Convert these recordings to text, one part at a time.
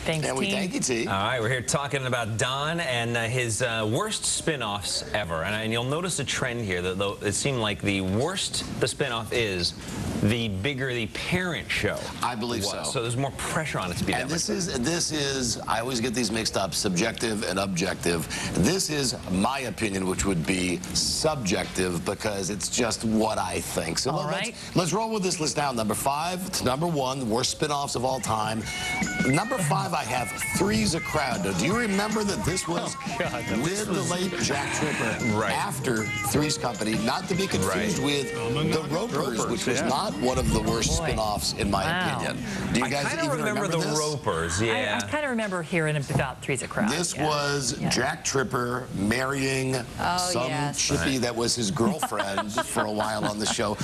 Thanks, And we thank you, T. All right, we're here talking about Don and his worst spin-offs ever. And you'll notice a trend here that though it seemed like the worst the spin-off is, the bigger the parent show. I believe so. So there's more pressure on it to be And that this is, I always get these mixed up, subjective and objective. This is my opinion, which would be subjective because it's just what I think. So let's roll with this list down. Number 5 to number 1, the worst spin-offs of all time. Number 5, I have Three's a Crowd. Now, do you remember that this was with the late Jack Tripper after Three's Company, not to be confused with The Ropers, which was not one of the worst spin-offs in my opinion. Do you guys even remember the this? Ropers? Yeah. I kind of remember hearing about Three's a Crowd. This was Jack Tripper marrying some chippy that was his girlfriend for a while on the show.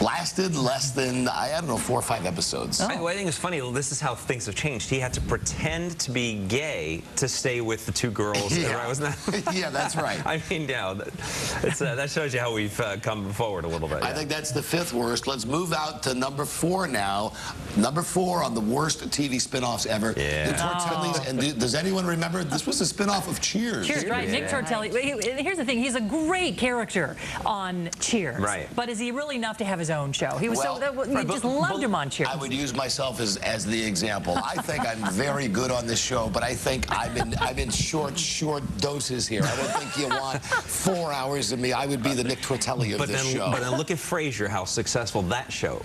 Lasted less than, I don't know, 4 or 5 episodes. I think it's funny, this is how things have changed. He had to pretend to be gay to stay with the 2 girls. Yeah, wasn't that? Yeah, that's right. I mean, now that shows you how we've come forward a little bit. I think that's the 5th worst. Let's move out to number 4 now. Number 4 on the worst TV spin-offs ever. Yeah. The Tortellis. And does anyone remember? This was a spin-off of Cheers. Cheers, right. Nick Tortelli. Here's the thing. He's a great character on Cheers. Right. But is he really enough to have his own show? He was we just loved him on Cheers. I would use myself as the example. I think I'm very good on this show, but I think I'm in short doses here. I don't think you want 4 hours of me. I would be the Nick Tortelli of this show. But then look at Frasier, how successful that show.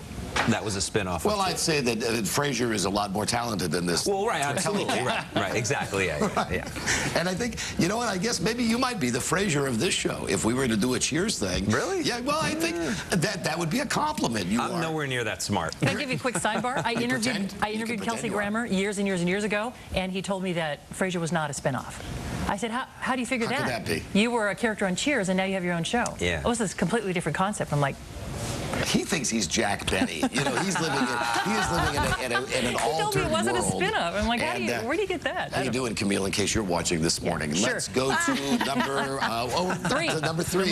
That was a spin-off. Well, I'd say that Frasier is a lot more talented than this. Well, right, absolutely. right, exactly. Yeah. And I think, you know what, I guess maybe you might be the Frasier of this show if we were to do a Cheers thing. Really? Yeah, well, I think that would be a compliment. I'm nowhere near that smart. Can I give you a quick sidebar? I interviewed Kelsey Grammer years and years and years ago, and he told me that Frasier was not a spin-off. I said, how do you figure that? How could that be? You were a character on Cheers, and now you have your own show. Yeah. It was this completely different concept. I'm like, he thinks he's Jack Benny. You know, he is living in an altered world. He told me it wasn't a spin-off. I'm like, where do you get that? How you doing, Camille, in case you're watching this morning? Sure. Let's go to number 3. Number 3.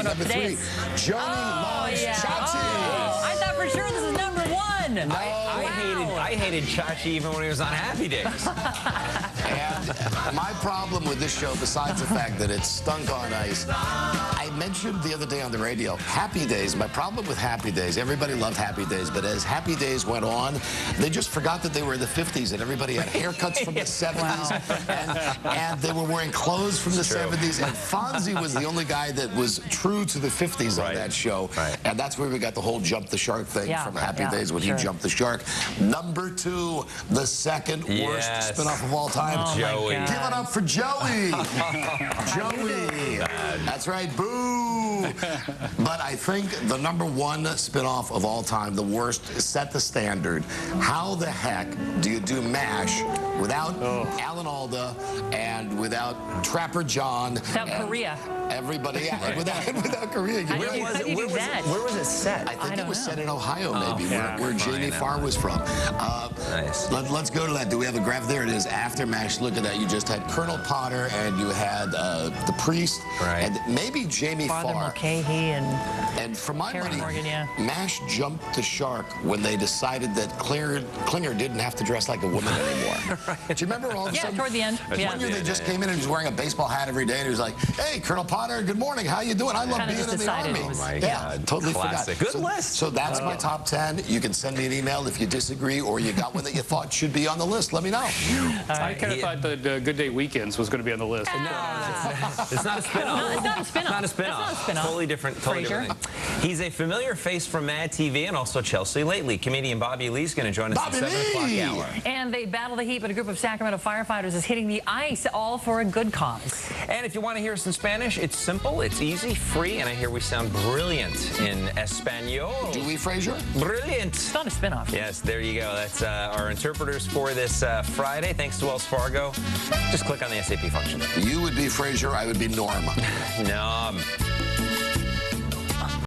Johnny Loves Chachi. Oh, I thought for sure this is number 1. I hated Chachi even when he was on Happy Days. And my problem with this show, besides the fact that it stunk on ice, I mentioned the other day on the radio, Happy Days. My problem with Happy Days, everybody loved Happy Days, but as Happy Days went on, they just forgot that they were in the 50s and everybody had haircuts from the 70s and they were wearing clothes from the 70s. And Fonzie was the only guy that was true to the 50s on that show. And that's where we got the whole jump the shark thing from Happy Days when he jumped the shark. Number 2, the 2nd worst spin-off of all time. Joey. Give it up for Joey. Joey. That's right. Boo. But I think the number 1 spin-off of all time, the worst, set the standard. How the heck do you do MASH without Alan Alda and without Trapper John? Without Korea. Everybody, without Korea. Where was it set? I think it was set in Ohio, maybe, where Jamie Farr was from. Nice. Let's go to that. Do we have a graph? There it is. After MASH, look at that. You just had Colonel Potter and you had the priest and maybe Jamie Father Farr. Mulcahy and for my Karen money, Morgan, MASH jumped the shark when they decided that Klinger didn't have to dress like a woman anymore. Do you remember all of a sudden? toward the end. One year they just came in and he was wearing a baseball hat every day and he was like, "Hey, Colonel Potter, good morning. How you doing? I love being in the Army." Oh my God. Totally Classic. forgot. Good list. So that's my top 10. You can send me an email if you disagree or you got one that you thought should be on the list. Let me know. I kind of thought that Good Day Weekends was going to be on the list. It's not a spin-off. No, it's not a spin-off. Not a spin-off. Totally different thing. He's a familiar face from Mad TV and also Chelsea Lately. Comedian Bobby Lee's going to join us at 7 o'clock hour. And they battle the heat, but a group of Sacramento firefighters is hitting the ice, all for a good cause. And if you want to hear us in Spanish, it's simple, it's easy, free, and I hear we sound brilliant in Espanol. Do we, Frasier? Brilliant. It's not a spin-off. Yes, there you go. That's our interpreters for this Friday. Thanks to Wells Fargo. Just click on the SAP function. You would be Frasier, I would be Norm. Nom.